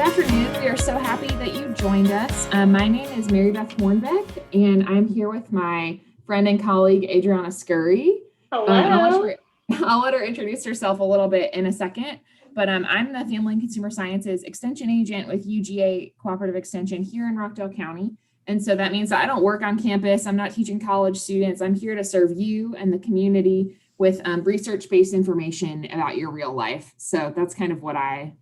Good afternoon. We are so happy that you joined us. My name is Mary Beth Hornbeck, and I'm here with my friend and colleague, Adriana Scurry. Hello. I'll let her introduce herself a little bit in a second, but I'm the Family and Consumer Sciences Extension Agent with UGA Cooperative Extension here in Rockdale County. And so that means that I don't work on campus. I'm not teaching college students. I'm here to serve you and the community with research-based information about your real life. So that's kind of what I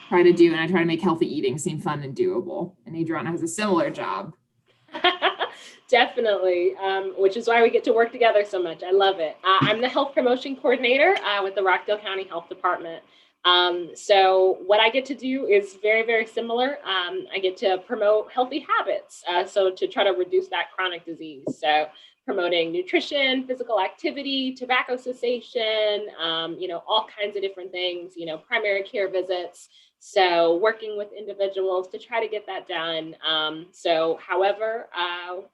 try to do, and I try to make healthy eating seem fun and doable. And Adriana has a similar job. Definitely, which is why we get to work together so much. I love it. I'm the health promotion coordinator with the Rockdale County Health Department. So what I get to do is very, very similar. I get to promote healthy habits. So to try to reduce that chronic disease. So promoting nutrition, physical activity, tobacco cessation, all kinds of different things, primary care visits. So working with individuals to try to get that done. However,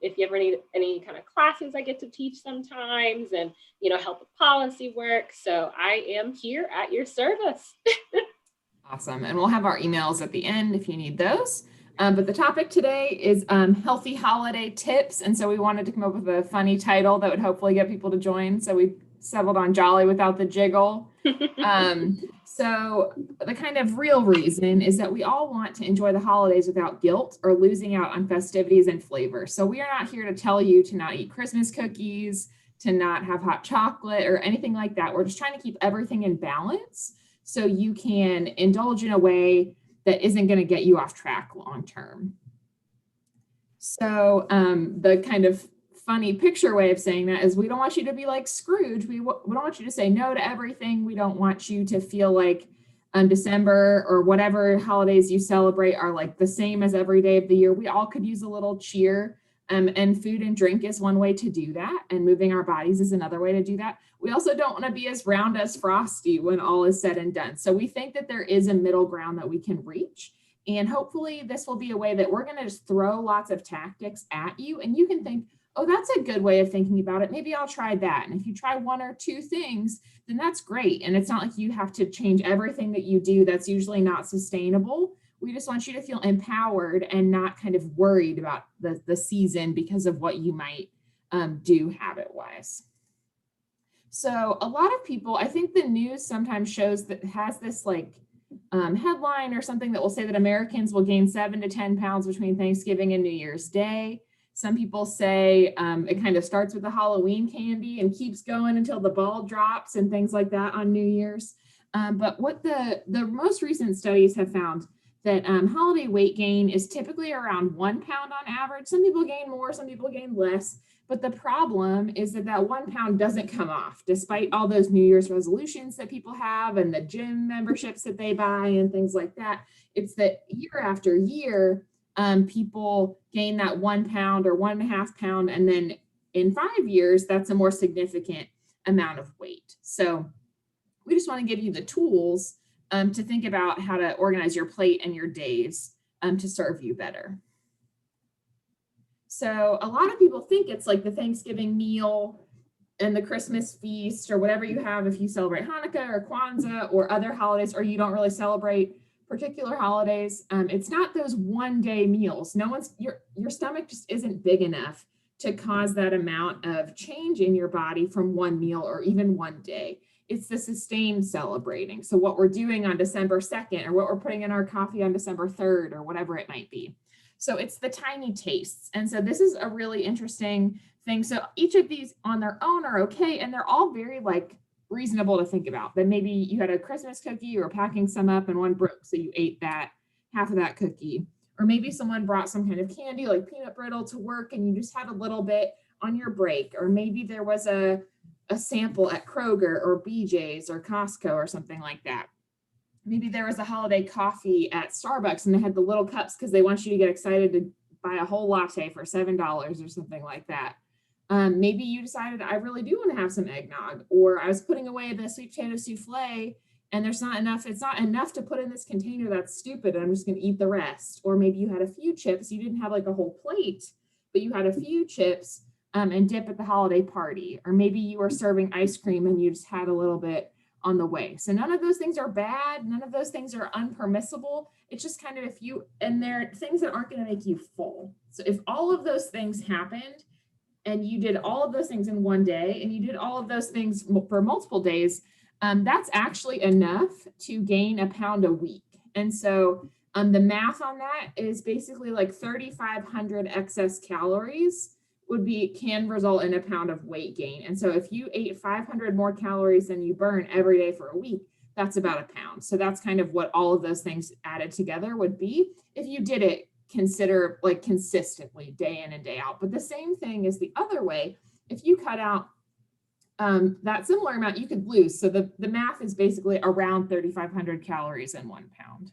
if you ever need any kind of classes, I get to teach sometimes and, help with policy work. So I am here at your service. Awesome. And we'll have our emails at the end if you need those. But the topic today is healthy holiday tips. And so we wanted to come up with a funny title that would hopefully get people to join. So we settled on Jolly Without the Jiggle. So the kind of real reason is that we all want to enjoy the holidays without guilt or losing out on festivities and flavor. So we are not here to tell you to not eat Christmas cookies, to not have hot chocolate or anything like that. We're just trying to keep everything in balance so you can indulge in a way that isn't going to get you off track long term. So the kind of funny picture way of saying that is we don't want you to be like Scrooge. We don't want you to say no to everything. We don't want you to feel like December or whatever holidays you celebrate are like the same as every day of the year. We all could use a little cheer, and food and drink is one way to do that, and moving our bodies is another way to do that. We also don't want to be as round as Frosty when all is said and done. So we think that there is a middle ground that we can reach. And hopefully this will be a way that we're going to just throw lots of tactics at you, and you can think, oh, that's a good way of thinking about it. Maybe I'll try that. And if you try one or two things, then that's great. And it's not like you have to change everything that you do. That's usually not sustainable. We just want you to feel empowered and not kind of worried about the season because of what you might do habit-wise. So a lot of people, I think the news sometimes shows that has this like headline or something that will say that Americans will gain 7 to 10 pounds between Thanksgiving and New Year's Day. Some people say it kind of starts with the Halloween candy and keeps going until the ball drops and things like that on New Year's. But what the most recent studies have found that holiday weight gain is typically around 1 pound on average. Some people gain more, some people gain less. But the problem is that 1 pound doesn't come off despite all those New Year's resolutions that people have and the gym memberships that they buy and things like that. It's that year after year, people gain that 1 pound or 1.5 pounds, and then in 5 years, that's a more significant amount of weight. So we just want to give you the tools to think about how to organize your plate and your days to serve you better. So a lot of people think it's like the Thanksgiving meal and the Christmas feast or whatever you have if you celebrate Hanukkah or Kwanzaa or other holidays, or you don't really celebrate particular holidays. It's not those one-day meals. Your stomach just isn't big enough to cause that amount of change in your body from one meal or even one day. It's the sustained celebrating. So what we're doing on December 2nd or what we're putting in our coffee on December 3rd or whatever it might be. So it's the tiny tastes. And so this is a really interesting thing. So each of these on their own are okay. And they're all very reasonable to think about. That maybe you had a Christmas cookie, you were packing some up and one broke. So you ate half of that cookie. Or maybe someone brought some kind of candy like peanut brittle to work and you just had a little bit on your break. Or maybe there was a sample at Kroger or BJ's or Costco or something like that. Maybe there was a holiday coffee at Starbucks and they had the little cups because they want you to get excited to buy a whole latte for $7 or something like that. Maybe you decided I really do want to have some eggnog, or I was putting away the sweet potato souffle and it's not enough to put in this container. That's stupid. I'm just going to eat the rest. Or maybe you had a few chips. You didn't have like a whole plate, but you had a few chips and dip at the holiday party. Or maybe you were serving ice cream and you just had a little bit on the way. So none of those things are bad. None of those things are unpermissible. It's just kind of and they're things that aren't going to make you full. So if all of those things happened and you did all of those things in one day and you did all of those things for multiple days, that's actually enough to gain a pound a week. And so the math on that is basically like 3,500 excess calories can result in a pound of weight gain. And so if you ate 500 more calories than you burn every day for a week, that's about a pound. So that's kind of what all of those things added together would be if you did it consistently day in and day out. But the same thing is the other way. If you cut out that similar amount, you could lose. So the math is basically around 3,500 calories in 1 pound.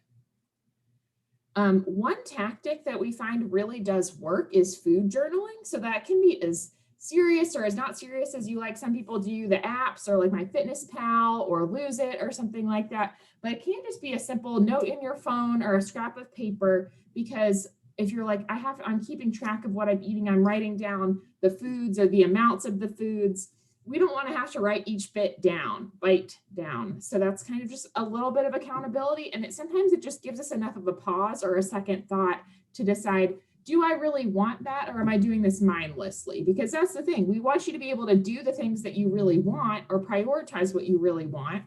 One tactic that we find really does work is food journaling. So that can be as serious or as not serious as you like. Some people do the apps or like MyFitnessPal or Lose It or something like that. But it can just be a simple note in your phone or a scrap of paper, because if you're like, I'm keeping track of what I'm eating, I'm writing down the foods or the amounts of the foods. We don't want to have to write each bite down. So that's kind of just a little bit of accountability. And sometimes it just gives us enough of a pause or a second thought to decide, do I really want that, or am I doing this mindlessly? Because that's the thing. We want you to be able to do the things that you really want or prioritize what you really want,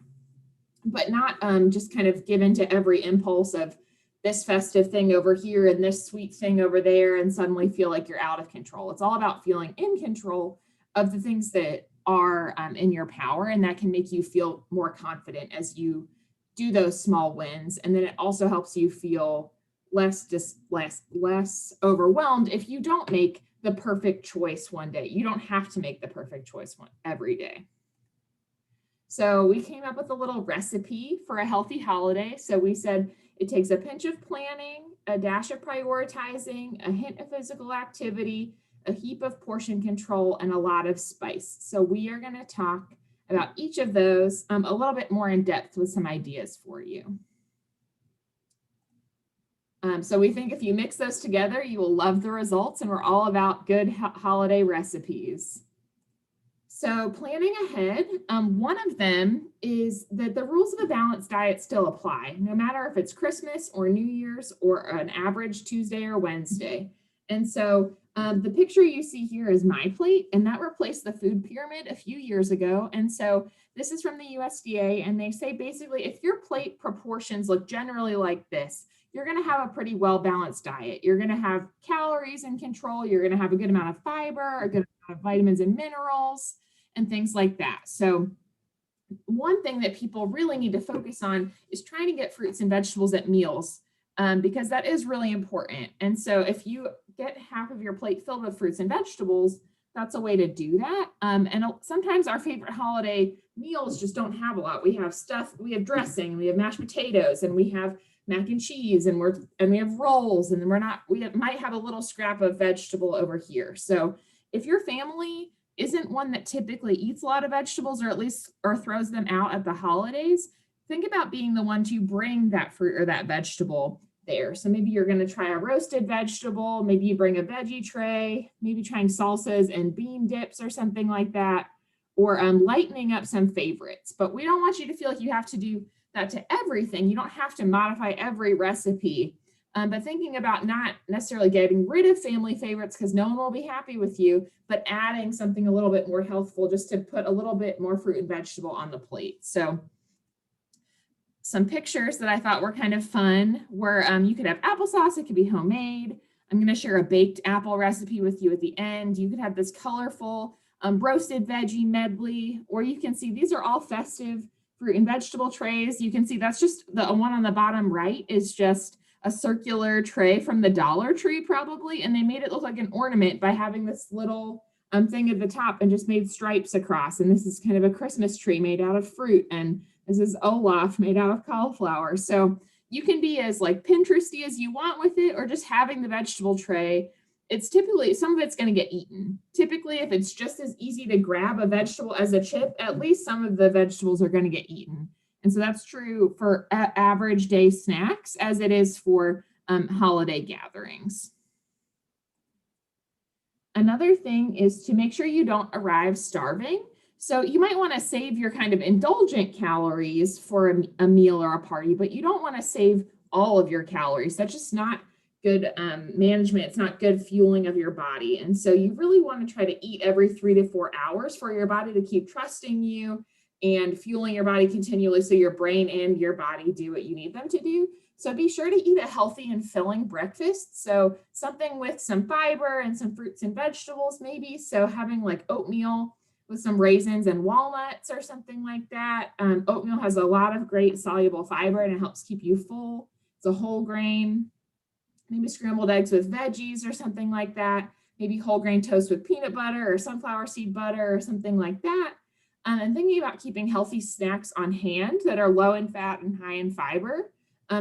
but not just kind of give into every impulse of this festive thing over here and this sweet thing over there and suddenly feel like you're out of control. It's all about feeling in control of the things that are in your power, and that can make you feel more confident as you do those small wins. And then it also helps you feel less overwhelmed if you don't make the perfect choice one day. You don't have to make the perfect choice every day. So we came up with a little recipe for a healthy holiday. So we said it takes a pinch of planning, a dash of prioritizing, a hint of physical activity, a heap of portion control, and a lot of spice. So we are going to talk about each of those a little bit more in depth with some ideas for you. So we think if you mix those together, you will love the results, and we're all about good holiday recipes. So planning ahead, one of them is that the rules of a balanced diet still apply, no matter if it's Christmas or New Year's or an average Tuesday or Wednesday. And so the picture you see here is my plate, and that replaced the food pyramid a few years ago. And so this is from the USDA, and they say basically if your plate proportions look generally like this, you're going to have a pretty well-balanced diet. You're going to have calories in control. You're going to have a good amount of fiber, a good amount of vitamins and minerals, and things like that. So one thing that people really need to focus on is trying to get fruits and vegetables at meals, because that is really important. And so if you get half of your plate filled with fruits and vegetables, that's a way to do that. And sometimes our favorite holiday meals just don't have a lot. We have dressing, we have mashed potatoes, and we have mac and cheese, and we have rolls, and we might have a little scrap of vegetable over here. So if your family isn't one that typically eats a lot of vegetables, or throws them out at the holidays, think about being the one to bring that fruit or that vegetable there. So maybe you're going to try a roasted vegetable, maybe you bring a veggie tray, maybe trying salsas and bean dips or something like that, or lightening up some favorites. But we don't want you to feel like you have to do that to everything. You don't have to modify every recipe, but thinking about not necessarily getting rid of family favorites because no one will be happy with you, but adding something a little bit more healthful just to put a little bit more fruit and vegetable on the plate. So some pictures that I thought were kind of fun were you could have applesauce, it could be homemade. I'm going to share a baked apple recipe with you at the end. You could have this colorful roasted veggie medley, or you can see these are all festive fruit and vegetable trays. You can see that's just the one on the bottom right is just a circular tray from the Dollar Tree probably, and they made it look like an ornament by having this little thing at the top and just made stripes across. And this is kind of a Christmas tree made out of fruit, and this is Olaf made out of cauliflower. So you can be as like Pinteresty as you want with it, or just having the vegetable tray. It's typically, some of it's going to get eaten. Typically, if it's just as easy to grab a vegetable as a chip, at least some of the vegetables are going to get eaten. And so that's true for average day snacks as it is for holiday gatherings. Another thing is to make sure you don't arrive starving. So you might want to save your kind of indulgent calories for a meal or a party, but you don't want to save all of your calories. That's just not good management. It's not good fueling of your body. And so you really want to try to eat every 3 to 4 hours for your body to keep trusting you and fueling your body continually so your brain and your body do what you need them to do. So be sure to eat a healthy and filling breakfast. So something with some fiber and some fruits and vegetables, maybe. So having like oatmeal with some raisins and walnuts or something like that. Oatmeal has a lot of great soluble fiber and it helps keep you full. It's a whole grain. Maybe scrambled eggs with veggies or something like that. Maybe whole grain toast with peanut butter or sunflower seed butter or something like that. And thinking about keeping healthy snacks on hand that are low in fat and high in fiber.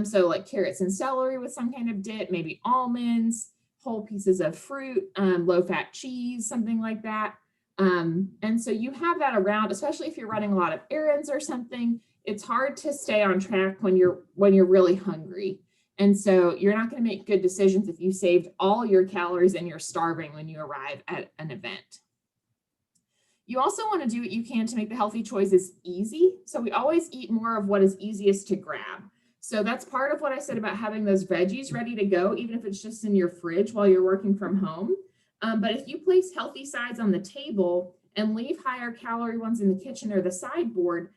So like carrots and celery with some kind of dip, maybe almonds, whole pieces of fruit, low fat cheese, something like that. And so you have that around, especially if you're running a lot of errands or something. It's hard to stay on track when you're really hungry. And so you're not going to make good decisions if you saved all your calories and you're starving when you arrive at an event. You also want to do what you can to make the healthy choices easy. So we always eat more of what is easiest to grab. So that's part of what I said about having those veggies ready to go, even if it's just in your fridge while you're working from home. But if you place healthy sides on the table and leave higher calorie ones in the kitchen or the sideboard,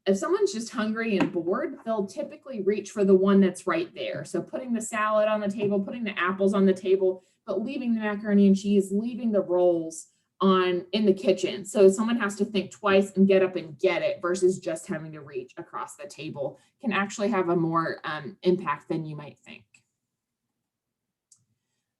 if someone's just hungry and bored, they'll typically reach for the one that's right there. So putting the salad on the table, putting the apples on the table, but leaving the macaroni and cheese, leaving the rolls in the kitchen. So someone has to think twice and get up and get it versus just having to reach across the table can actually have a more impact than you might think.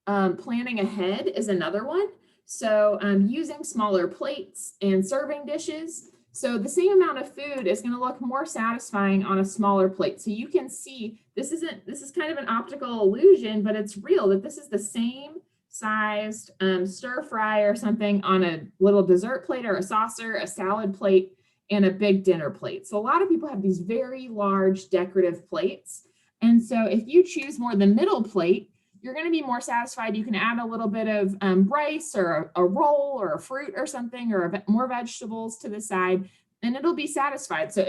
Planning ahead is another one. So using smaller plates and serving dishes. So the same amount of food is going to look more satisfying on a smaller plate. So you can see this is kind of an optical illusion, but it's real that this is the same sized stir fry or something on a little dessert plate or a saucer, a salad plate, and a big dinner plate. So a lot of people have these very large decorative plates. And so if you choose more the middle plate, you're going to be more satisfied. You can add a little bit of rice or a roll or a fruit or something or more vegetables to the side, and it'll be satisfied. So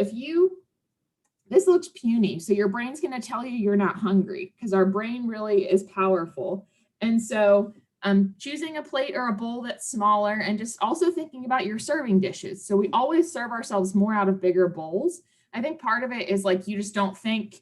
this looks puny, so your brain's going to tell you you're not hungry because our brain really is powerful. And so choosing a plate or a bowl that's smaller and just also thinking about your serving dishes. So we always serve ourselves more out of bigger bowls. I think part of it is like you just don't think,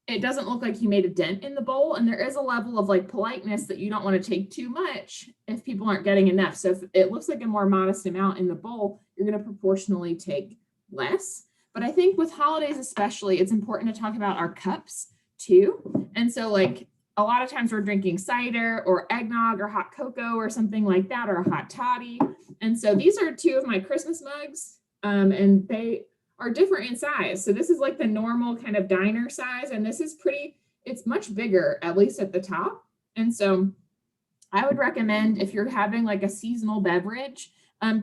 it doesn't look like you made a dent in the bowl. And there is a level of like politeness that you don't want to take too much if people aren't getting enough. So if it looks like a more modest amount in the bowl, you're going to proportionally take less. But I think with holidays especially, it's important to talk about our cups too. And so like a lot of times we're drinking cider or eggnog or hot cocoa or something like that, or a hot toddy. And so these are two of my Christmas mugs, and they are different in size. So this is like the normal kind of diner size, and this is it's much bigger, at least at the top. And so I would recommend if you're having like a seasonal beverage,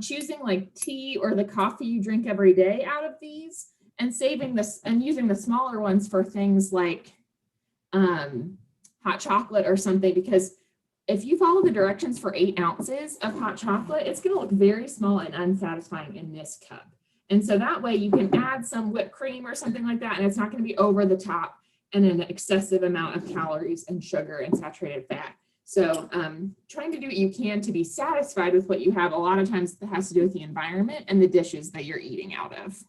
choosing like tea or the coffee you drink every day out of these, and saving this and using the smaller ones for things like hot chocolate or something, because if you follow the directions for 8 ounces of hot chocolate, it's going to look very small and unsatisfying in this cup. And so that way you can add some whipped cream or something like that, and it's not going to be over the top and an excessive amount of calories and sugar and saturated fat. So trying to do what you can to be satisfied with what you have, a lot of times that has to do with the environment and the dishes that you're eating out of.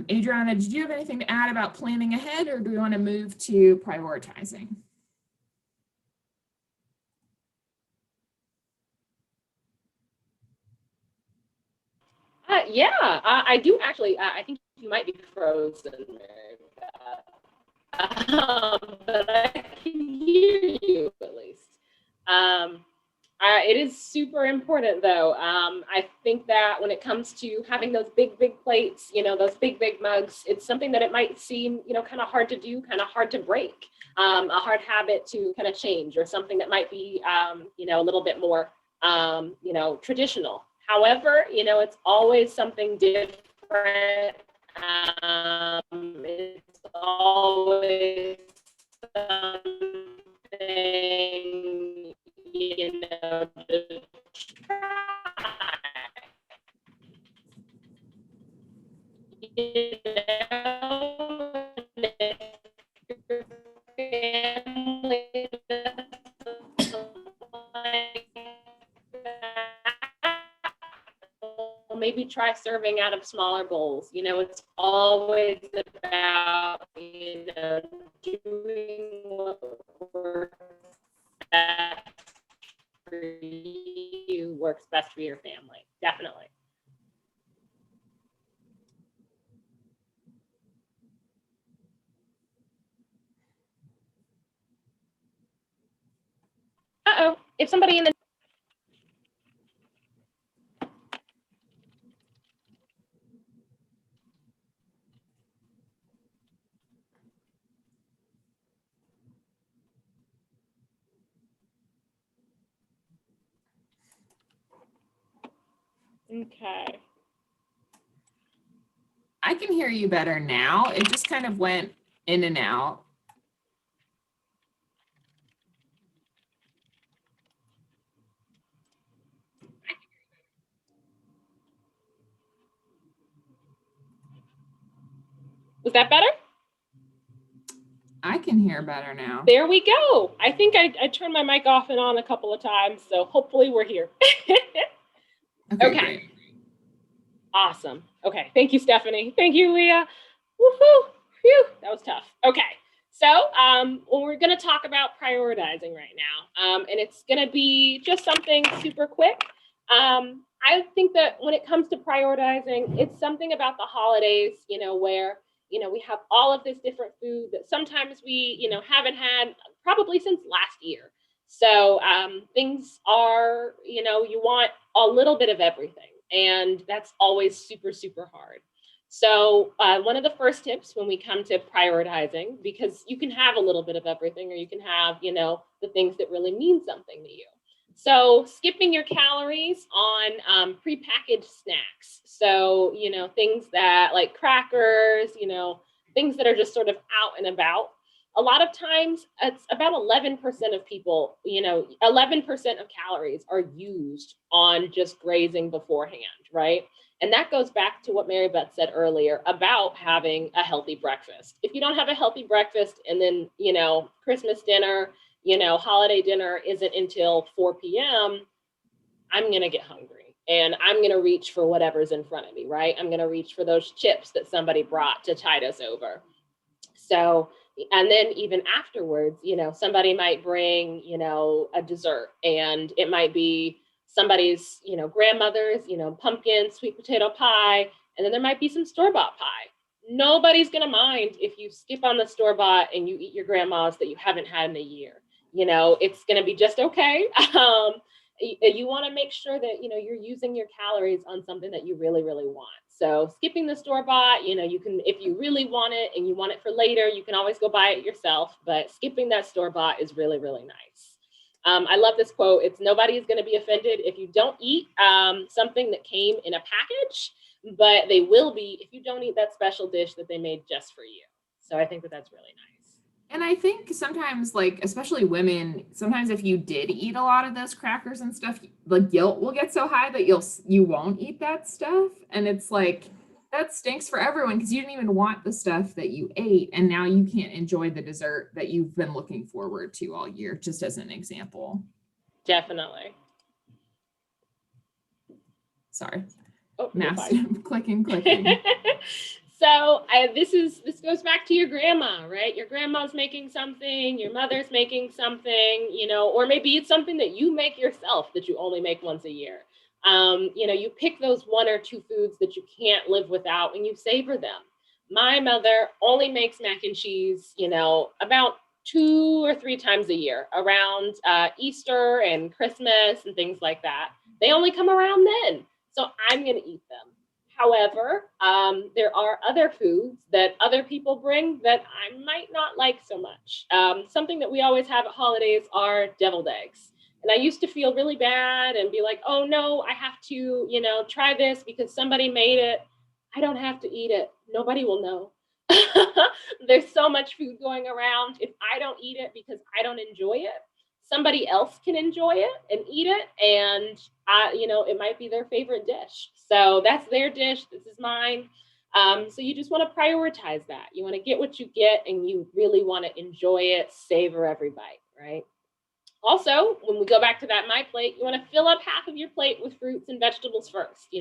Adriana, did you have anything to add about planning ahead, or do we want to move to prioritizing? Yeah, I do actually. I think you might be frozen, Mary Beth. But I can hear you at least. It is super important, though. I think that when it comes to having those big plates, those big mugs, it's something that it might seem, kind of hard to do, kind of hard to break, a hard habit to kind of change, or something that might be, a little bit more, traditional. However, it's always something different. It's always something, to You know, your family doesn't like that, maybe try serving out of smaller bowls. You know, it's always about, you know, doing what works best for you, works best for your family. Definitely. Uh-oh, if somebody in the Okay. I can hear you better now. It just kind of went in and out. Was that better? I can hear better now. There we go. I think I turned my mic off and on a couple of times, so hopefully we're here. Okay. Great. Awesome. Okay. Thank you, Stephanie. Thank you, Leah. Woohoo. Phew. That was tough. Okay. So well, we're going to talk about prioritizing right now. And it's going to be just something super quick. I think that when it comes to prioritizing, it's something about the holidays, you know, where, you know, we have all of this different food that sometimes we, you know, haven't had probably since last year. So things are, you know, you want a little bit of everything. And that's always super, super hard. So one of the first tips when we come to prioritizing, because you can have a little bit of everything, or you can have, you know, the things that really mean something to you. So skipping your calories on prepackaged snacks. So, you know, things that like crackers, you know, things that are just sort of out and about. A lot of times it's about 11% of people, you know, 11% of calories are used on just grazing beforehand, right? And that goes back to what Mary Beth said earlier about having a healthy breakfast. If you don't have a healthy breakfast and then, you know, Christmas dinner, you know, holiday dinner isn't until 4 p.m., I'm going to get hungry and I'm going to reach for whatever's in front of me, right? I'm going to reach for those chips that somebody brought to tide us over. So, and then even afterwards, you know, somebody might bring, you know, a dessert, and it might be somebody's, you know, grandmother's, you know, pumpkin, sweet potato pie, and then there might be some store-bought pie. Nobody's going to mind if you skip on the store-bought and you eat your grandma's that you haven't had in a year. You know, it's going to be just okay. You want to make sure that, you know, you're using your calories on something that you really, really want. So skipping the store-bought, you know, you can, if you really want it and you want it for later, you can always go buy it yourself, but skipping that store-bought is really, really nice. I love this quote. It's nobody is going to be offended if you don't eat something that came in a package, but they will be if you don't eat that special dish that they made just for you. So I think that that's really nice. And I think sometimes, like, especially women, sometimes if you did eat a lot of those crackers and stuff, the guilt will get so high that you won't eat that stuff. And it's like, that stinks for everyone because you didn't even want the stuff that you ate. And now you can't enjoy the dessert that you've been looking forward to all year, just as an example. Definitely. Sorry. Oh, Mouse clicking. So this goes back to your grandma, right? Your grandma's making something, your mother's making something, you know, or maybe it's something that you make yourself that you only make once a year. You know, you pick those 1 or 2 foods that you can't live without and you savor them. My mother only makes mac and cheese, you know, about 2 or 3 times a year around Easter and Christmas and things like that. They only come around then. So I'm going to eat them. However, there are other foods that other people bring that I might not like so much. Something that we always have at holidays are deviled eggs. And I used to feel really bad and be like, oh no, I have to, you know, try this because somebody made it. I don't have to eat it. Nobody will know. There's so much food going around if I don't eat it because I don't enjoy it. somebody else can enjoy it and eat it, and it might be their favorite dish. So that's their dish. This is mine. So you just want to prioritize that. You want to get what you get, and you really want to enjoy it, savor every bite, right? Also, when we go back to that my plate, you want to fill up half of your plate with fruits and vegetables first,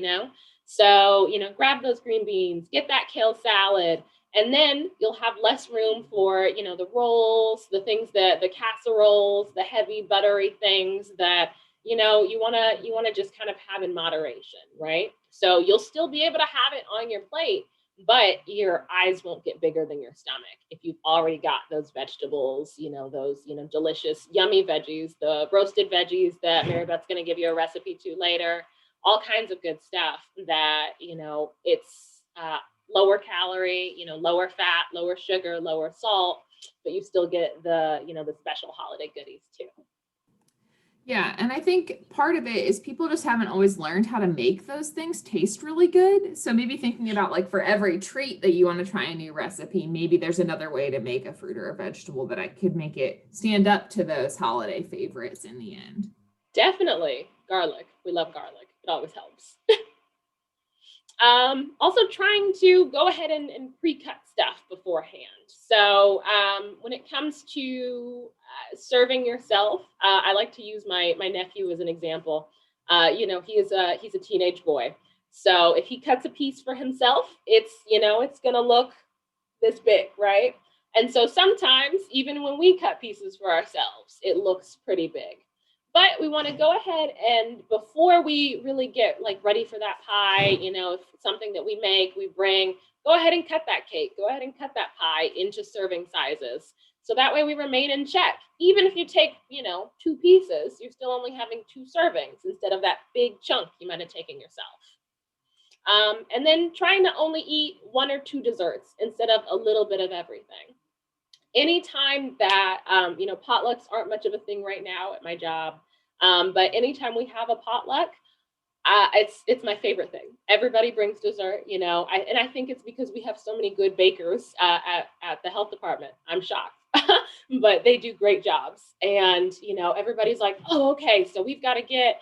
So, grab those green beans, get that kale salad, and then you'll have less room for, the rolls, the things that the casseroles, the heavy buttery things that, you want to just kind of have in moderation, right? So you'll still be able to have it on your plate, but your eyes won't get bigger than your stomach if you've already got those vegetables, those, delicious, yummy veggies, the roasted veggies that Mary Beth's going to give you a recipe to later, all kinds of good stuff that, it's lower calorie, lower fat, lower sugar, lower salt, but you still get the special holiday goodies too. Yeah, and I think part of it is people just haven't always learned how to make those things taste really good. So maybe thinking about like for every treat that you want to try a new recipe, maybe there's another way to make a fruit or a vegetable that I could make it stand up to those holiday favorites in the end. Definitely garlic. We love garlic. It always helps. Also trying to go ahead and pre-cut stuff beforehand. So when it comes to serving yourself, I like to use my nephew as an example. He's a teenage boy. So if he cuts a piece for himself, it's gonna look this big, right? And so sometimes even when we cut pieces for ourselves, it looks pretty big. But we want to go ahead and before we really get like ready for that pie, if it's something that we make, we bring, go ahead and cut that cake, go ahead and cut that pie into serving sizes. So that way we remain in check. Even if you take, 2 pieces, you're still only having 2 servings instead of that big chunk you might have taken yourself. And then trying to only eat 1 or 2 desserts instead of a little bit of everything. Anytime that, potlucks aren't much of a thing right now at my job, but anytime we have a potluck, it's my favorite thing. Everybody brings dessert, and I think it's because we have so many good bakers at the health department. I'm shocked, but they do great jobs. And everybody's like, oh, okay, so we've got to get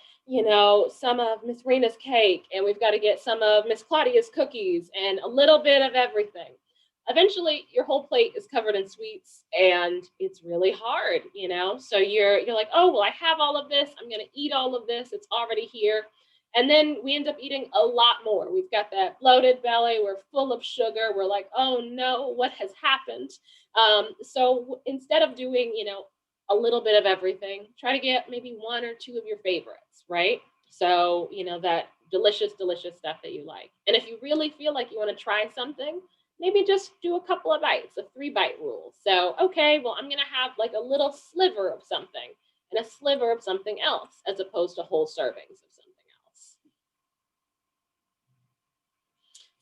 some of Miss Rena's cake, and we've got to get some of Miss Claudia's cookies, and a little bit of everything. Eventually your whole plate is covered in sweets and it's really hard, so you're like, oh well, I have all of this, I'm going to eat all of this, it's already here. And then we end up eating a lot more. We've got that bloated belly, we're full of sugar, we're like, oh no, what has happened? So instead of doing a little bit of everything, try to get maybe 1 or 2 of your favorites, right? So that delicious stuff that you like. And if you really feel like you want to try something, maybe just do a couple of bites, a 3-bite rule. So, okay, well, I'm going to have like a little sliver of something and a sliver of something else, as opposed to whole servings of something else.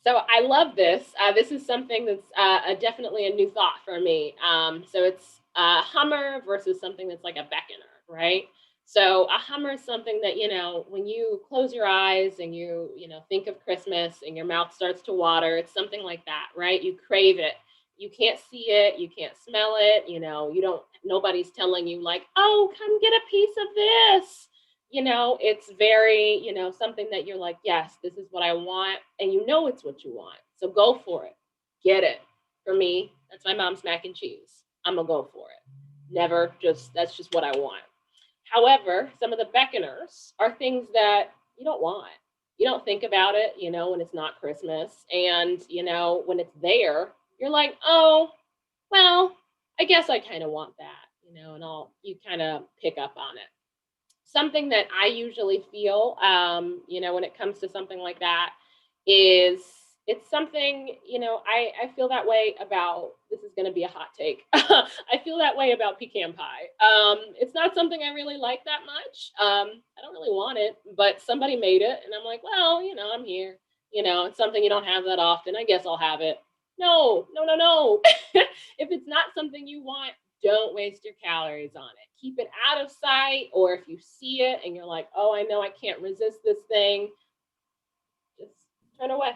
So I love this. This is something that's definitely a new thought for me. So it's a Hummer versus something that's like a beckoner, right? So a Hummer is something that, when you close your eyes and you think of Christmas and your mouth starts to water, it's something like that, right? You crave it. You can't see it. You can't smell it. Nobody's telling you like, oh, come get a piece of this. It's very, something that you're like, yes, this is what I want. And it's what you want. So go for it. Get it. For me, that's my mom's mac and cheese. I'm going to go for it. That's just what I want. However, some of the beckoners are things that you don't want. You don't think about it, when it's not Christmas. And, when it's there, you're like, oh, well, I guess I kind of want that, and you kind of pick up on it. Something that I usually feel, when it comes to something like that is it's something, I feel that way about, this is going to be a hot take. I feel that way about pecan pie. It's not something I really like that much. I don't really want it, but somebody made it and I'm like, well, I'm here, it's something you don't have that often. I guess I'll have it. No. If it's not something you want, don't waste your calories on it. Keep it out of sight, or if you see it and you're like, oh, I know I can't resist this thing, just turn away.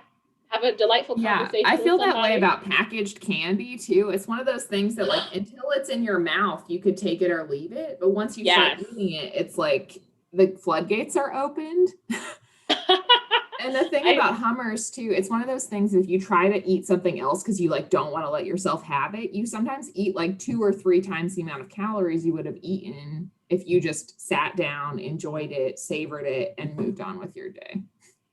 have a delightful Yeah, conversation I with feel that way somebody. about packaged candy too. It's one of those things that like until it's in your mouth, you could take it or leave it. But once you start Yes. eating it, it's like the floodgates are opened. And the thing I about Hummers too, it's one of those things if you try to eat something else because you like don't want to let yourself have it, you sometimes eat like 2 or 3 times the amount of calories you would have eaten if you just sat down, enjoyed it, savored it, and moved on with your day.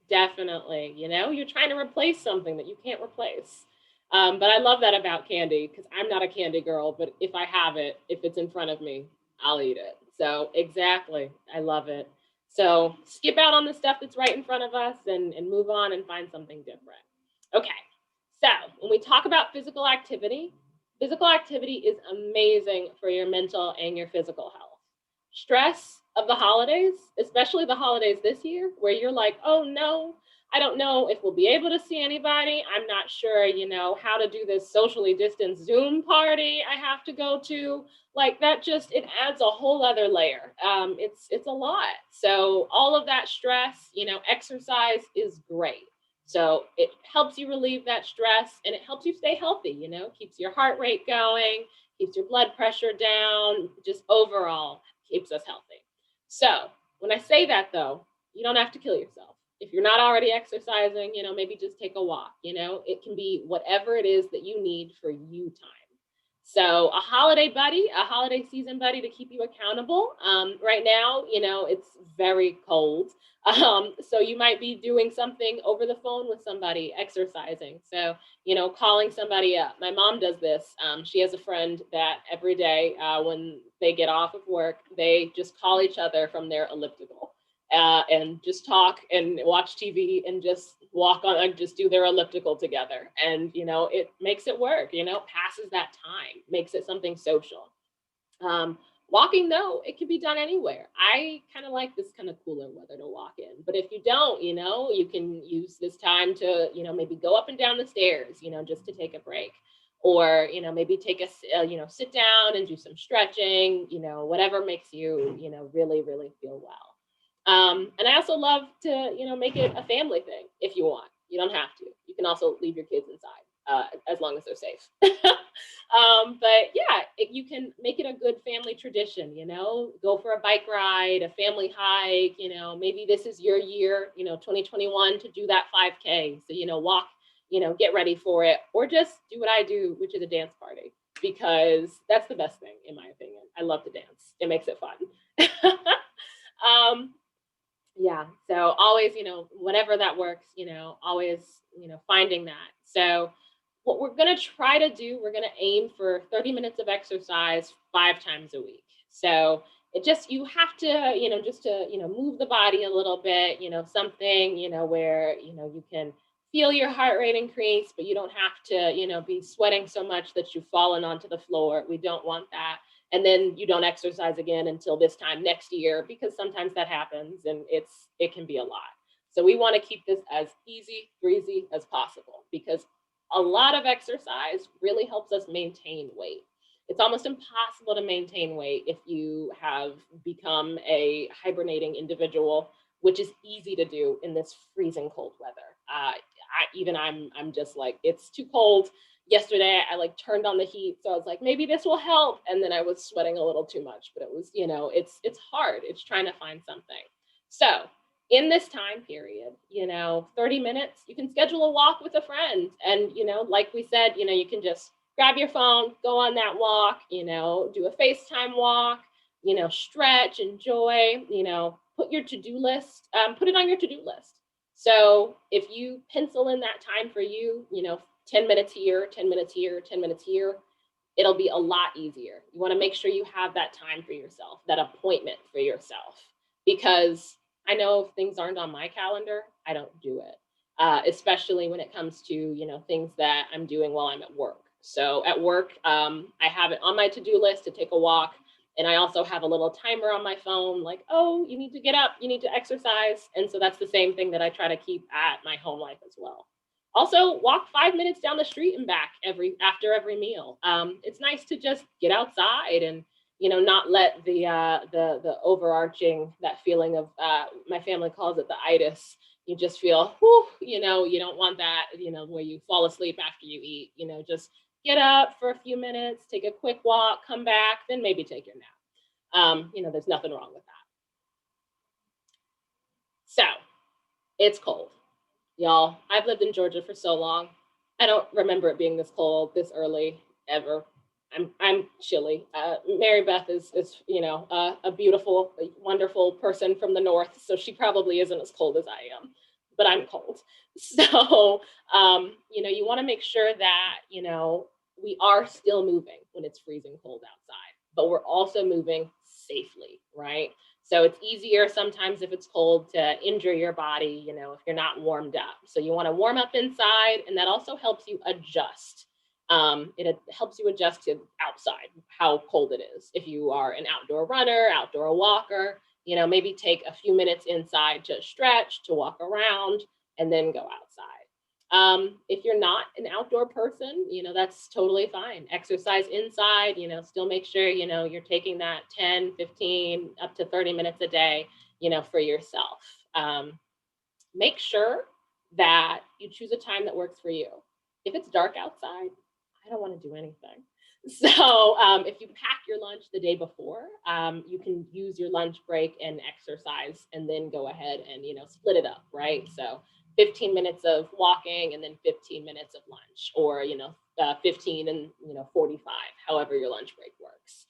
Definitely, you're trying to replace something that you can't replace. But I love that about candy because I'm not a candy girl, but if I have it, if it's in front of me, I'll eat it. So exactly, I love it. So skip out on the stuff that's right in front of us and move on and find something different. Okay, so when we talk about physical activity is amazing for your mental and your physical health. Stress of the holidays, especially the holidays this year, where you're like, oh no, I don't know if we'll be able to see anybody. I'm not sure, how to do this socially distanced Zoom party I have to go to. Like that just it adds a whole other layer. It's a lot. So all of that stress, exercise is great. So it helps you relieve that stress and it helps you stay healthy, keeps your heart rate going, keeps your blood pressure down, just overall keeps us healthy. So when I say that though, you don't have to kill yourself. If you're not already exercising, maybe just take a walk. It can be whatever it is that you need for you time. So a holiday buddy, a holiday season buddy to keep you accountable. Right now, it's very cold. So you might be doing something over the phone with somebody, exercising. So, calling somebody up. My mom does this. She has a friend that every day when they get off of work, they just call each other from their elliptical and just talk and watch TV and just walk on and just do their elliptical together. And, it makes it work, passes that time, makes it something social. Um, Walking, though, it can be done anywhere. I kind of like this kind of cooler weather to walk in. But if you don't, you can use this time to, maybe go up and down the stairs, just to take a break. Or, maybe take sit down and do some stretching, whatever makes you, really, really feel well. And I also love to, make it a family thing if you want. You don't have to. You can also leave your kids inside as long as they're safe. But yeah, you can make it a good family tradition, go for a bike ride, a family hike, maybe this is your year, 2021 to do that 5K. So, walk, get ready for it, or just do what I do, which is a dance party, because that's the best thing, in my opinion. I love to dance. It makes it fun. um, yeah. So always, whatever that works, always, finding that. So what we're going to try to do, we're going to aim for 30 minutes of exercise 5 times a week. So it just, you have to, just to, move the body a little bit, something, where, you can feel your heart rate increase, but you don't have to, be sweating so much that you've fallen onto the floor. We don't want that. And then you don't exercise again until this time next year, because sometimes that happens and it can be a lot. So we want to keep this as easy breezy as possible, because a lot of exercise really helps us maintain weight. It's almost impossible to maintain weight if you have become a hibernating individual, which is easy to do in this freezing cold weather. I'm just like, it's too cold. Yesterday I like turned on the heat, so I was like, maybe this will help, and then I was sweating a little too much. But it was, it's hard. It's trying to find something. So in this time period, 30 minutes, you can schedule a walk with a friend. And, like we said, you can just grab your phone, go on that walk, do a FaceTime walk, stretch, enjoy, put your to-do list, put it on your to-do list. So if you pencil in that time for you, 10 minutes here, 10 minutes here, 10 minutes here, it'll be a lot easier. You want to make sure you have that time for yourself, that appointment for yourself, because I know if things aren't on my calendar, I don't do it, especially when it comes to, things that I'm doing while I'm at work. So at work, I have it on my to-do list to take a walk. And I also have a little timer on my phone, like, oh, you need to get up, you need to exercise. And so that's the same thing that I try to keep at my home life as well. Also, walk 5 minutes down the street and back after every meal. It's nice to just get outside and, not let the overarching, that feeling of, my family calls it the itis, you just feel, whew, you know, you don't want that, you know, where you fall asleep after you eat, you know, just get up for a few minutes, take a quick walk, come back, then maybe take your nap. You know, there's nothing wrong with that. So it's cold, y'all. I've lived in Georgia for so long. I don't remember it being this cold this early ever. I'm chilly. Mary Beth is you know a beautiful, wonderful person from the north, so she probably isn't as cold as I am, but I'm cold. So you know, you want to make sure that you know we are still moving when it's freezing cold outside, but we're also moving safely, right? So it's easier sometimes if it's cold to injure your body, you know, if you're not warmed up. So you want to warm up inside, and that also helps you adjust. It helps you adjust to outside, how cold it is. If you are an outdoor runner, outdoor walker, you know, maybe take a few minutes inside to stretch, to walk around, and then go outside. If you're not an outdoor person, you know, that's totally fine. Exercise inside, you know, still make sure, you know, you're taking that 10, 15, up to 30 minutes a day, you know, for yourself. Make sure that you choose a time that works for you. If it's dark outside, I don't want to do anything. So if you pack your lunch the day before, you can use your lunch break and exercise and then go ahead and, you know, split it up, right? So 15 minutes of walking and then 15 minutes of lunch, or, you know, 15 and, you know, 45, however your lunch break works.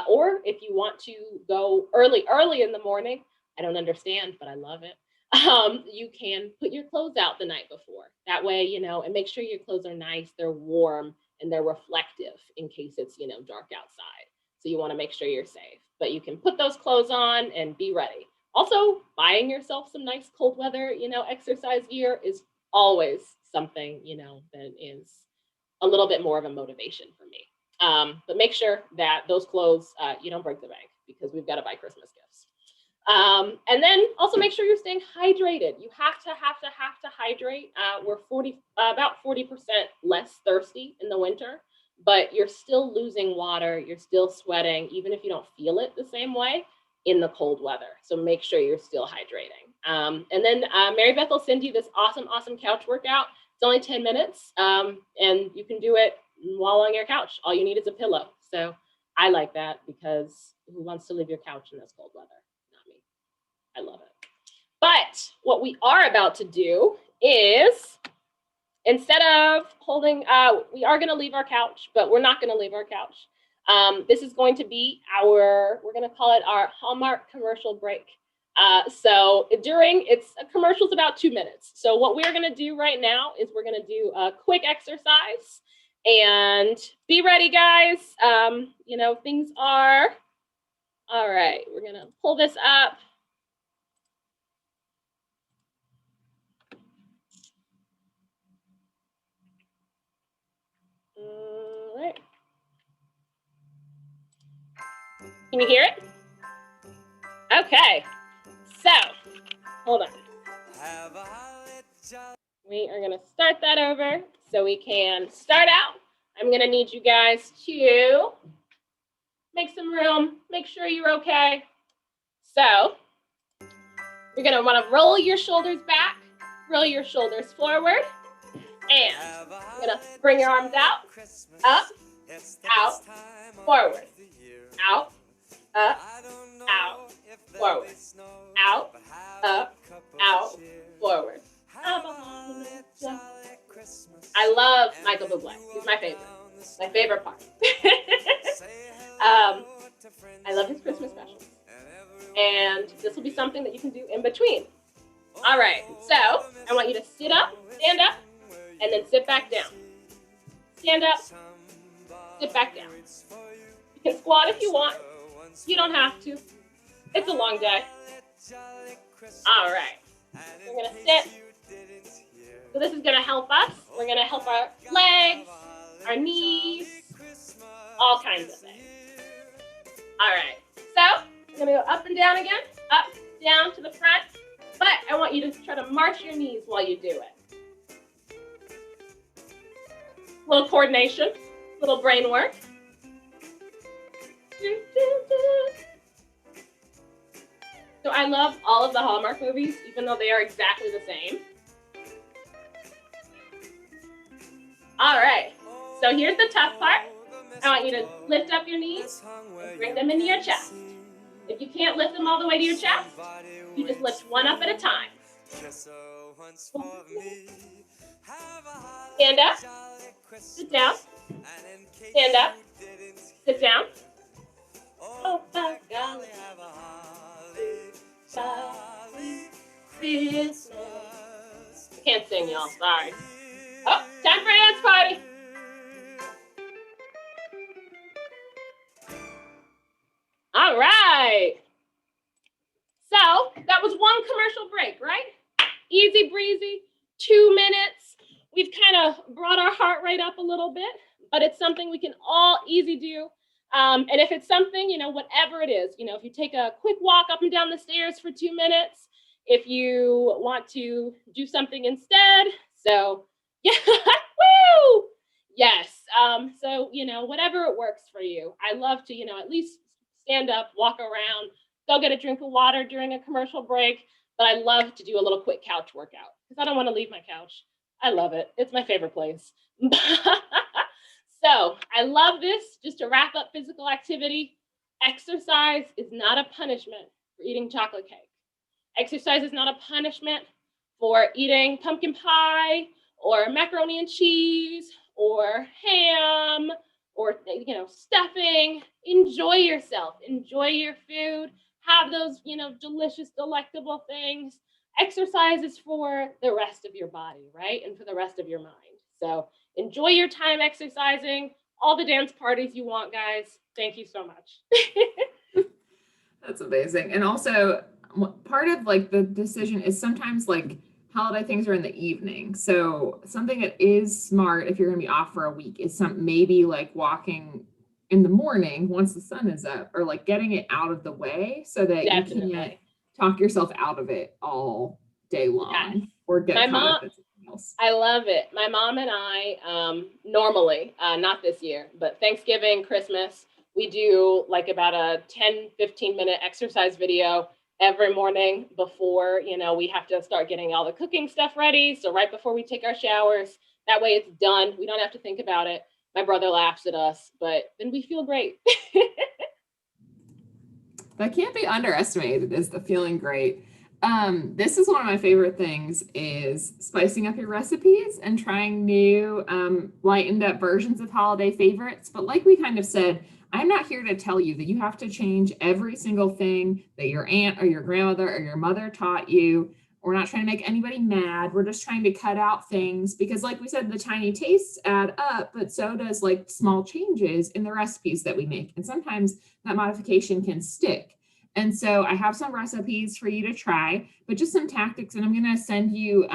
Or if you want to go early in the morning, I don't understand, but I love it. You can put your clothes out the night before. That way, you know, and make sure your clothes are nice, they're warm, and they're reflective in case it's, you know, dark outside. So you want to make sure you're safe, but you can put those clothes on and be ready. Also, buying yourself some nice cold weather, you know, exercise gear is always something, you know, that is a little bit more of a motivation for me. But make sure that those clothes, you don't break the bank, because we've got to buy Christmas gifts. And then also make sure you're staying hydrated. You have to hydrate. We're about 40% less thirsty in the winter, but you're still losing water. You're still sweating, even if you don't feel it the same way in the cold weather. So make sure you're still hydrating. And then Mary Beth will send you this awesome couch workout. It's only 10 minutes, and you can do it while on your couch. All you need is a pillow. So I like that, because who wants to leave your couch in this cold weather? I love it. But what we are about to do is, instead of holding, we are going to leave our couch, but we're not going to leave our couch. This is going to be we're going to call it our Hallmark commercial break. So a commercial's about 2 minutes. So what we're going to do right now is we're going to do a quick exercise, and be ready, guys. You know, things are, all right, we're going to pull this up. All right. Can you hear it? Okay. So, hold on. We are going to start that over so we can start out. I'm going to need you guys to make some room, make sure you're okay. So, you're going to want to roll your shoulders back, roll your shoulders forward, and you're going to bring your arms out, up, out, forward, out, up, out, forward, out, up, out, forward. I love Michael Bublé. He's my favorite part. I love his Christmas specials. And this will be something that you can do in between. All right, so I want you to stand up, and then sit back down. Stand up, sit back down. You can squat if you want. You don't have to. It's a long day. All right, we're gonna sit. So this is gonna help us. We're gonna help our legs, our knees, all kinds of things. All right, so we're gonna go up and down again, up, down to the front, but I want you to try to march your knees while you do it. Little coordination, little brain work. So I love all of the Hallmark movies, even though they are exactly the same. All right, so here's the tough part. I want you to lift up your knees and bring them into your chest. If you can't lift them all the way to your chest, you just lift one up at a time. Stand up, sit down, stand up, sit down. Oh, by golly, jolly Christmas. I can't sing, y'all, sorry. Oh, time for a dance party. All right. So that was one commercial break, right? Easy breezy, 2 minutes. We've kind of brought our heart rate up a little bit, but it's something we can all easy do. And if it's something, whatever it is, if you take a quick walk up and down the stairs for 2 minutes, if you want to do something instead. So yeah, woo! Yes. So, whatever works for you. I love to, at least stand up, walk around, go get a drink of water during a commercial break. But I love to do a little quick couch workout because I don't want to leave my couch. I love it. It's my favorite place. So I love this. Just to wrap up physical activity, exercise is not a punishment for eating chocolate cake. Exercise is not a punishment for eating pumpkin pie or macaroni and cheese or ham or stuffing. Enjoy yourself. Enjoy your food. Have those, delicious, delectable things. Exercise is for the rest of your body, right? And for the rest of your mind. So enjoy your time exercising, all the dance parties you want, guys. Thank you so much. That's amazing. And also part of like the decision is sometimes like holiday things are in the evening. So something that is smart if you're going to be off for a week is maybe like walking in the morning once the sun is up, or like getting it out of the way so that Definitely. you can't talk yourself out of it all day long. Yes. Or get caught up in something else. I love it. My mom and I normally, not this year, but Thanksgiving, Christmas, we do like about a 10-15 minute exercise video every morning before, we have to start getting all the cooking stuff ready. So right before we take our showers, that way it's done. We don't have to think about it. My brother laughs at us, but then we feel great. That can't be underestimated, is the feeling great. This is one of my favorite things, is spicing up your recipes and trying new lightened up versions of holiday favorites. But like we kind of said, I'm not here to tell you that you have to change every single thing that your aunt or your grandmother or your mother taught you. We're not trying to make anybody mad. We're just trying to cut out things because, like we said, the tiny tastes add up, but so does like small changes in the recipes that we make. And sometimes that modification can stick. And so I have some recipes for you to try, but just some tactics. And I'm going to send you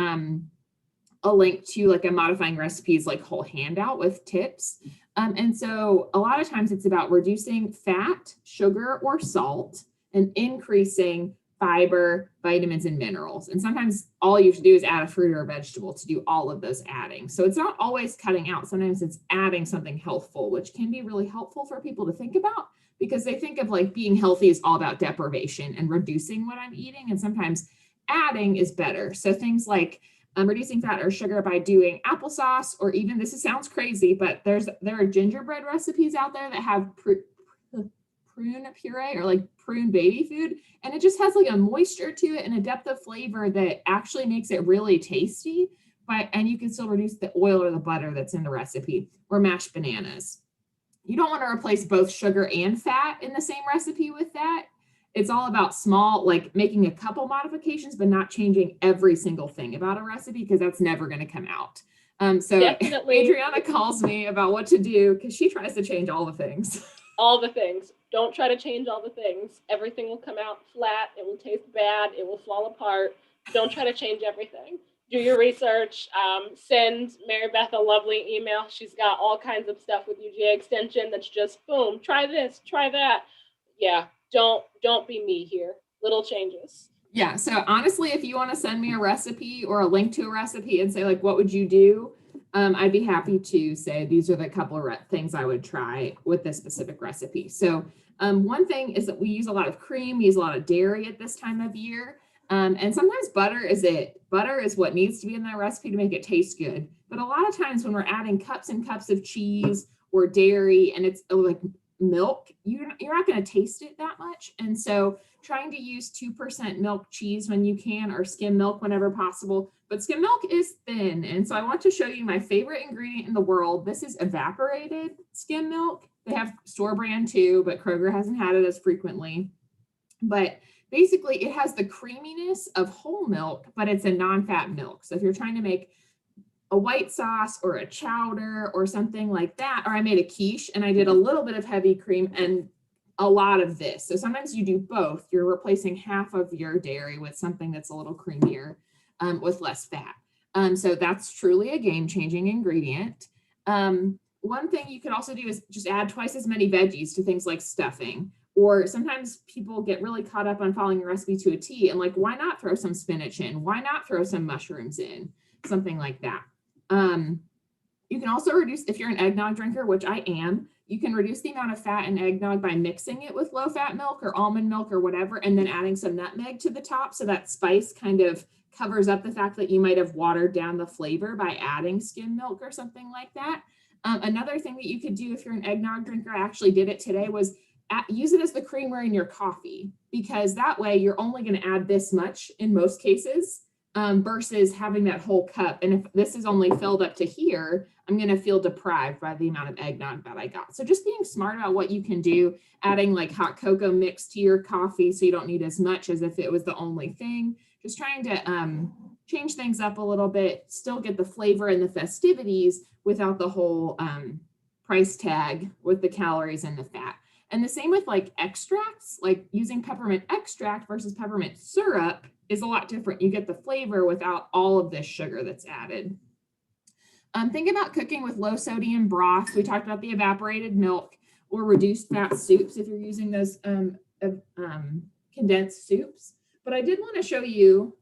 a link to like a modifying recipes like whole handout with tips. And so a lot of times it's about reducing fat, sugar, or salt, and increasing fiber, vitamins, and minerals. And sometimes all you have to do is add a fruit or a vegetable to do all of those adding. So it's not always cutting out. Sometimes it's adding something healthful, which can be really helpful for people to think about, because they think of like being healthy is all about deprivation and reducing what I'm eating. And sometimes adding is better. So things like reducing fat or sugar by doing applesauce, or even, this sounds crazy, but there are gingerbread recipes out there that have prune puree or like prune baby food, and it just has like a moisture to it and a depth of flavor that actually makes it really tasty. And you can still reduce the oil or the butter that's in the recipe. Or mashed bananas. You don't want to replace both sugar and fat in the same recipe with that. It's all about small, like making a couple modifications, but not changing every single thing about a recipe, because that's never going to come out. So definitely. Adriana calls me about what to do because she tries to change all the things. All the things. Don't try to change all the things. Everything will come out flat. It will taste bad. It will fall apart. Don't try to change everything. Do your research. Send Mary Beth a lovely email. She's got all kinds of stuff with UGA Extension that's just boom, try this, try that. Yeah, don't be me here. Little changes. Yeah, so honestly, if you want to send me a recipe or a link to a recipe and say like, what would you do? I'd be happy to say these are the couple of things I would try with this specific recipe. So one thing is that we use a lot of cream, we use a lot of dairy at this time of year. And sometimes butter is it. Butter is what needs to be in that recipe to make it taste good. But a lot of times when we're adding cups and cups of cheese or dairy and it's like milk, you're not going to taste it that much. And so trying to use 2% milk cheese when you can, or skim milk whenever possible. But skim milk is thin. And so I want to show you my favorite ingredient in the world. This is evaporated skim milk. They have store brand too, but Kroger hasn't had it as frequently. But basically it has the creaminess of whole milk, but it's a non-fat milk. So if you're trying to make a white sauce or a chowder or something like that, or I made a quiche and I did a little bit of heavy cream and a lot of this. So sometimes you do both. You're replacing half of your dairy with something that's a little creamier with less fat. So that's truly a game-changing ingredient. One thing you could also do is just add twice as many veggies to things like stuffing. Or sometimes people get really caught up on following a recipe to a T and like, why not throw some spinach in? Why not throw some mushrooms in? Something like that. You can also reduce, if you're an eggnog drinker, which I am, you can reduce the amount of fat in eggnog by mixing it with low-fat milk or almond milk or whatever, and then adding some nutmeg to the top. So that spice kind of covers up the fact that you might have watered down the flavor by adding skim milk or something like that. Another thing that you could do if you're an eggnog drinker, I actually did it today, was use it as the creamer in your coffee, because that way you're only going to add this much in most cases versus having that whole cup. And if this is only filled up to here, I'm going to feel deprived by the amount of eggnog that I got. So just being smart about what you can do, adding like hot cocoa mix to your coffee so you don't need as much as if it was the only thing. Just trying to change things up a little bit, still get the flavor and the festivities without the whole price tag with the calories and the fat. And the same with like extracts, like using peppermint extract versus peppermint syrup is a lot different. You get the flavor without all of this sugar that's added. Think about cooking with low sodium broth. We talked about the evaporated milk or reduced fat soups if you're using those condensed soups. But I did want to show you,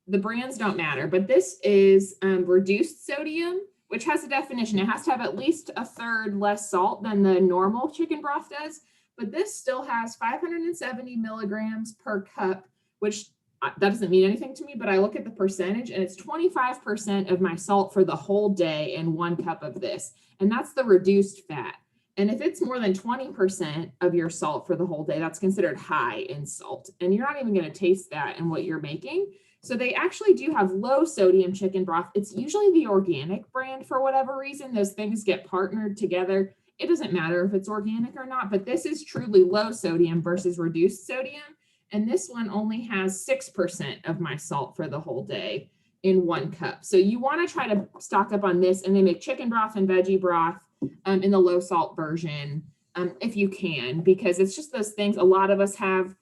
the brands don't matter, but this is reduced sodium, which has a definition. It has to have at least a third less salt than the normal chicken broth does. But this still has 570 milligrams per cup, which that doesn't mean anything to me, but I look at the percentage and it's 25% of my salt for the whole day in 1 cup of this. And that's the reduced fat. And if it's more than 20% of your salt for the whole day, that's considered high in salt. And you're not even going to taste that in what you're making. So they actually do have low sodium chicken broth. It's usually the organic brand for whatever reason. Those things get partnered together. It doesn't matter if it's organic or not, but this is truly low sodium versus reduced sodium. And this one only has 6% of my salt for the whole day in 1 cup. So you want to try to stock up on this, and they make chicken broth and veggie broth in the low salt version if you can, because it's just those things. A lot of us have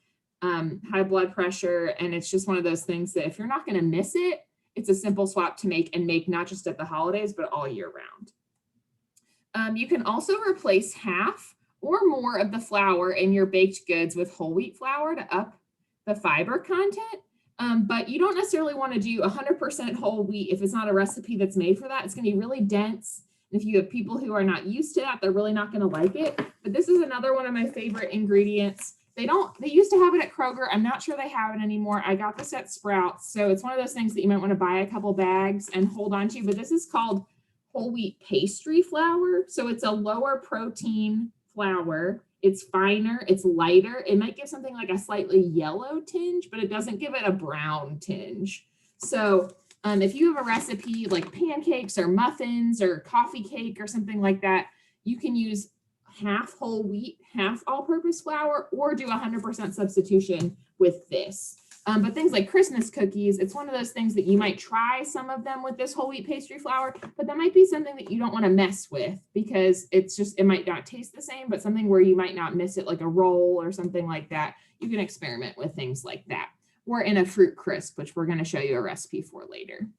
high blood pressure, and it's just one of those things that if you're not going to miss it, it's a simple swap to make, and make not just at the holidays, but all year round. You can also replace half or more of the flour in your baked goods with whole wheat flour to up the fiber content. But you don't necessarily want to do 100% whole wheat if it's not a recipe that's made for that. It's going to be really dense. And if you have people who are not used to that, they're really not going to like it. But this is another one of my favorite ingredients. They used to have it at Kroger. I'm not sure they have it anymore. I got this at Sprouts. So it's one of those things that you might want to buy a couple bags and hold on to. But this is called whole wheat pastry flour. So it's a lower protein flour. It's finer, it's lighter. It might give something like a slightly yellow tinge, but it doesn't give it a brown tinge. So if you have a recipe like pancakes or muffins or coffee cake or something like that, you can use half whole wheat, half all-purpose flour, or do 100% substitution with this. But things like Christmas cookies, it's one of those things that you might try some of them with this whole wheat pastry flour, but that might be something that you don't want to mess with because it might not taste the same, but something where you might not miss it, like a roll or something like that. You can experiment with things like that. Or in a fruit crisp, which we're going to show you a recipe for later.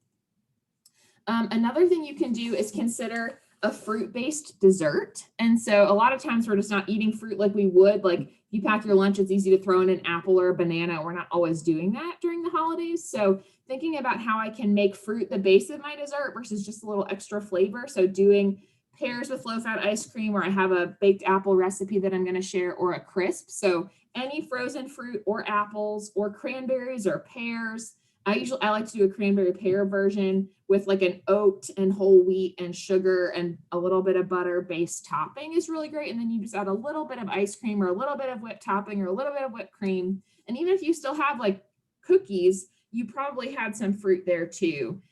Another thing you can do is consider a fruit-based dessert. And so a lot of times we're just not eating fruit like we would, like if you pack your lunch, it's easy to throw in an apple or a banana. We're not always doing that during the holidays. So thinking about how I can make fruit the base of my dessert versus just a little extra flavor. So doing pears with low-fat ice cream, or I have a baked apple recipe that I'm going to share, or a crisp. So any frozen fruit or apples or cranberries or pears. I like to do a cranberry pear version with like an oat and whole wheat and sugar and a little bit of butter based topping is really great. And then you just add a little bit of ice cream or a little bit of whipped topping or a little bit of whipped cream. And even if you still have like cookies, you probably had some fruit there too.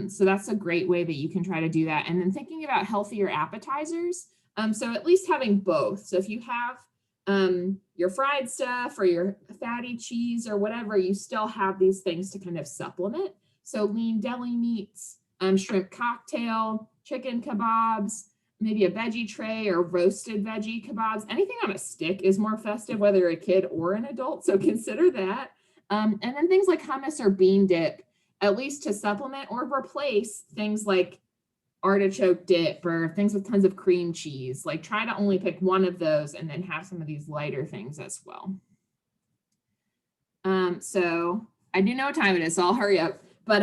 So that's a great way that you can try to do that. And then thinking about healthier appetizers. So at least having both. So if you have your fried stuff or your fatty cheese or whatever, you still have these things to kind of supplement. So lean deli meats, shrimp cocktail, chicken kebabs, maybe a veggie tray or roasted veggie kebabs. Anything on a stick is more festive, whether you're a kid or an adult. So consider that. And then things like hummus or bean dip, at least to supplement or replace things like artichoke dip or things with tons of cream cheese. Like try to only pick one of those and then have some of these lighter things as well. So I do know what time it is, so I'll hurry up. But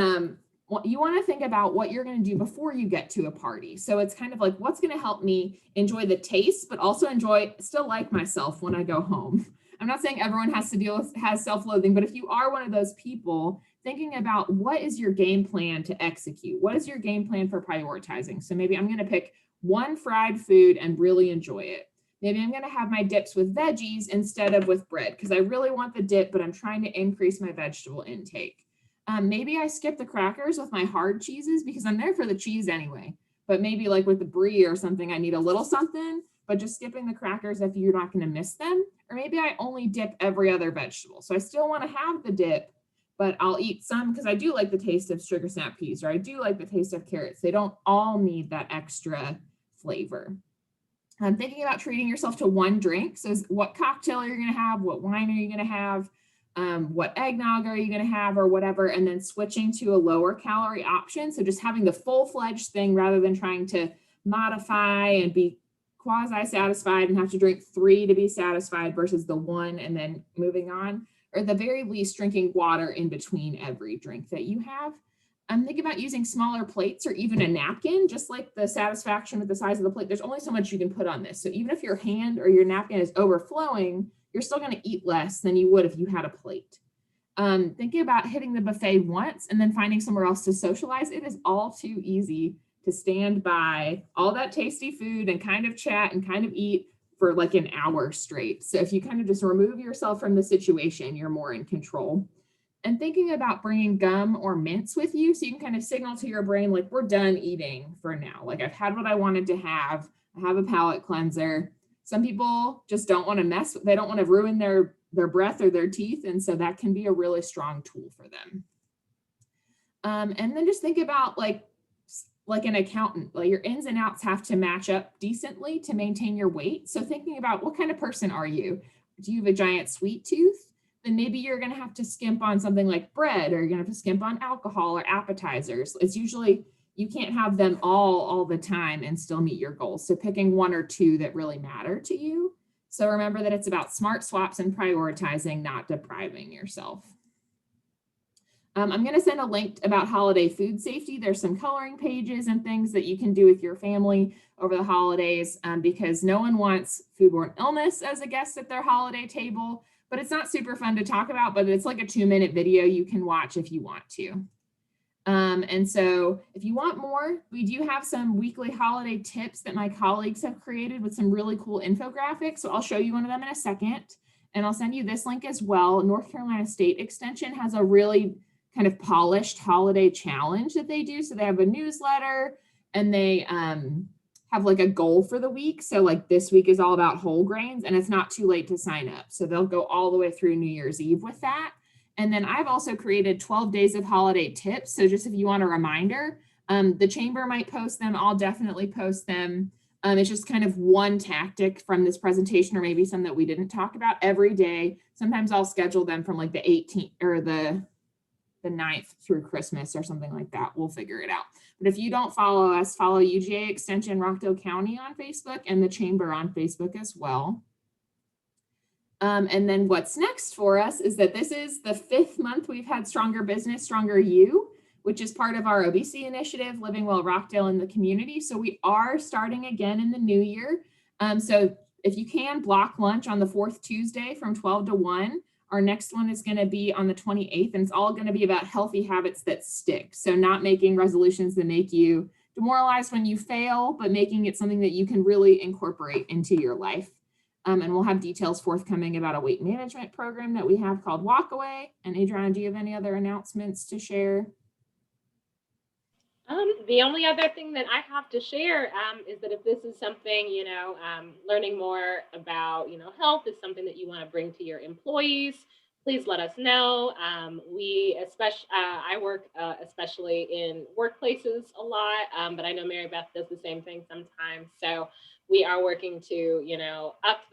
you want to think about what you're going to do before you get to a party. So it's kind of like, what's going to help me enjoy the taste, but also still like myself when I go home. I'm not saying everyone has self-loathing, but if you are one of those people, thinking about what is your game plan to execute? What is your game plan for prioritizing? So maybe I'm going to pick one fried food and really enjoy it. Maybe I'm going to have my dips with veggies instead of with bread because I really want the dip, but I'm trying to increase my vegetable intake. Maybe I skip the crackers with my hard cheeses because I'm there for the cheese anyway. But maybe like with the brie or something, I need a little something, but just skipping the crackers if you're not going to miss them. Or maybe I only dip every other vegetable. So I still want to have the dip, but I'll eat some because I do like the taste of sugar snap peas, or I do like the taste of carrots. They don't all need that extra flavor. I'm thinking about treating yourself to one drink. So what cocktail are you going to have? What wine are you going to have? What eggnog are you going to have or whatever, and then switching to a lower calorie option. So just having the full-fledged thing rather than trying to modify and be quasi-satisfied and have to drink 3 to be satisfied versus the 1 and then moving on, or at the very least drinking water in between every drink that you have. I'm thinking about using smaller plates or even a napkin, just like the satisfaction with the size of the plate. There's only so much you can put on this. So even if your hand or your napkin is overflowing, you're still going to eat less than you would if you had a plate. Thinking about hitting the buffet once and then finding somewhere else to socialize. It is all too easy to stand by all that tasty food and kind of chat and kind of eat for like an hour straight. So if you kind of just remove yourself from the situation, you're more in control. And thinking about bringing gum or mints with you so you can kind of signal to your brain, like, we're done eating for now. Like, I've had what I wanted to have. I have a palate cleanser. Some people just don't want to they don't want to ruin their breath or their teeth. And so that can be a really strong tool for them. And then just think about like an accountant, like your ins and outs have to match up decently to maintain your weight. So thinking about what kind of person are you? Do you have a giant sweet tooth? Then maybe you're going to have to skimp on something like bread, or you're going to have to skimp on alcohol or appetizers. It's usually, you can't have them all the time and still meet your goals. So picking 1 or 2 that really matter to you. So remember that it's about smart swaps and prioritizing, not depriving yourself. I'm going to send a link about holiday food safety. There's some coloring pages and things that you can do with your family over the holidays because no one wants foodborne illness as a guest at their holiday table, but it's not super fun to talk about, but it's like a 2-minute video you can watch if you want to. And so if you want more, we do have some weekly holiday tips that my colleagues have created with some really cool infographics. So I'll show you one of them in a second, and I'll send you this link as well. North Carolina State Extension has a really kind of polished holiday challenge that they do. So they have a newsletter and they have like a goal for the week. So like this week is all about whole grains and it's not too late to sign up. So they'll go all the way through New Year's Eve with that. And then I've also created 12 days of holiday tips. So just if you want a reminder, the chamber might post them. I'll definitely post them. It's just kind of one tactic from this presentation, or maybe some that we didn't talk about every day. Sometimes I'll schedule them from like the 18th or the 9th through Christmas or something like that. We'll figure it out. But if you don't follow us, follow UGA Extension Rockdale County on Facebook and the Chamber on Facebook as well. And then what's next for us is that this is the 5th month we've had Stronger Business, Stronger You, which is part of our obesity initiative, Living Well Rockdale in the community. So we are starting again in the new year. So if you can, block lunch on the 4th Tuesday from 12 to 1. Our next one is going to be on the 28th, and it's all going to be about healthy habits that stick. So not making resolutions that make you demoralized when you fail, but making it something that you can really incorporate into your life. And we'll have details forthcoming about a weight management program that we have called Walk Away. And Adriana, do you have any other announcements to share? The only other thing that I have to share is that if this is something, learning more about, health is something that you want to bring to your employees, please let us know. I work especially in workplaces a lot, but I know Mary Beth does the same thing sometimes. So we are working to, up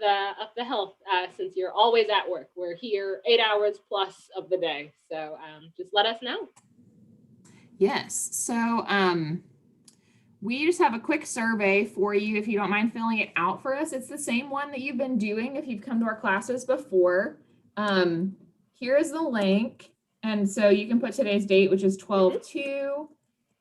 the health since you're always at work. We're here 8 hours plus of the day. So just let us know. Yes. So we just have a quick survey for you if you don't mind filling it out for us. It's the same one that you've been doing if you've come to our classes before. Here is the link. And so you can put today's date, which is 12/2.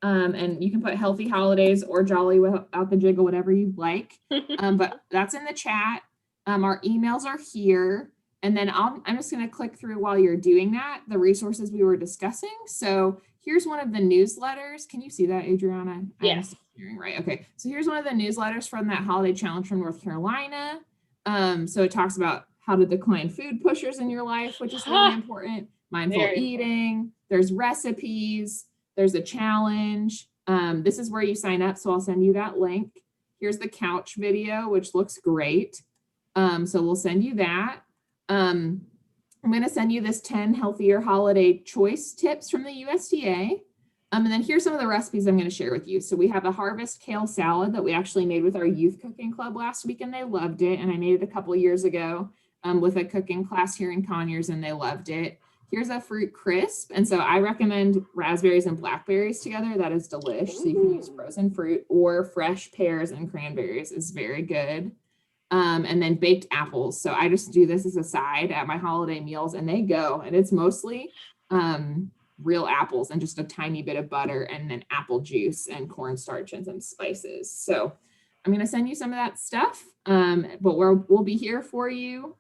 And you can put healthy holidays or jolly without the jiggle, whatever you'd like. But that's in the chat. Our emails are here. And then I'm just going to click through while you're doing that, the resources we were discussing. So here's one of the newsletters. Can you see that, Adriana? Yes. Right. Okay. So here's one of the newsletters from that holiday challenge from North Carolina. So it talks about how to decline food pushers in your life, which is really important. Mindful eating. There's recipes. There's a challenge. This is where you sign up. So I'll send you that link. Here's the couch video, which looks great. So we'll send you that. I'm going to send you this 10 healthier holiday choice tips from the USDA. And then here's some of the recipes I'm going to share with you. So we have a harvest kale salad that we actually made with our youth cooking club last week, and they loved it. And I made it a couple of years ago with a cooking class here in Conyers, and they loved it. Here's a fruit crisp. And so I recommend raspberries and blackberries together. That is delish. So you can use frozen fruit or fresh pears and cranberries is very good. And then baked apples. So I just do this as a side at my holiday meals, and they go, and it's mostly real apples and just a tiny bit of butter and then apple juice and cornstarch and some spices. So I'm going to send you some of that stuff, but we'll be here for you.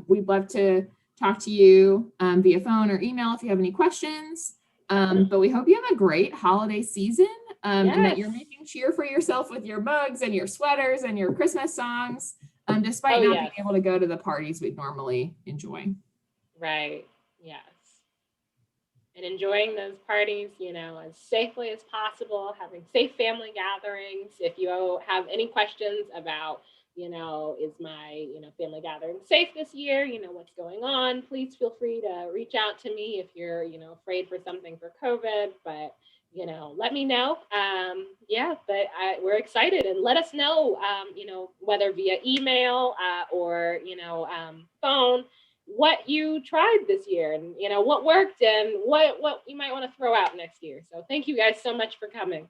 We'd love to talk to you via phone or email if you have any questions. But we hope you have a great holiday season and that you're making cheer for yourself with your mugs and your sweaters and your Christmas songs, despite not being able to go to the parties we'd normally enjoy. Right. Yes. And enjoying those parties, as safely as possible, having safe family gatherings. If you have any questions about, is my, family gathering safe this year? What's going on? Please feel free to reach out to me if you're, afraid for something for COVID, but, let me know. But we're excited, and let us know, whether via email or, phone, what you tried this year and, what worked and what you might want to throw out next year. So thank you guys so much for coming.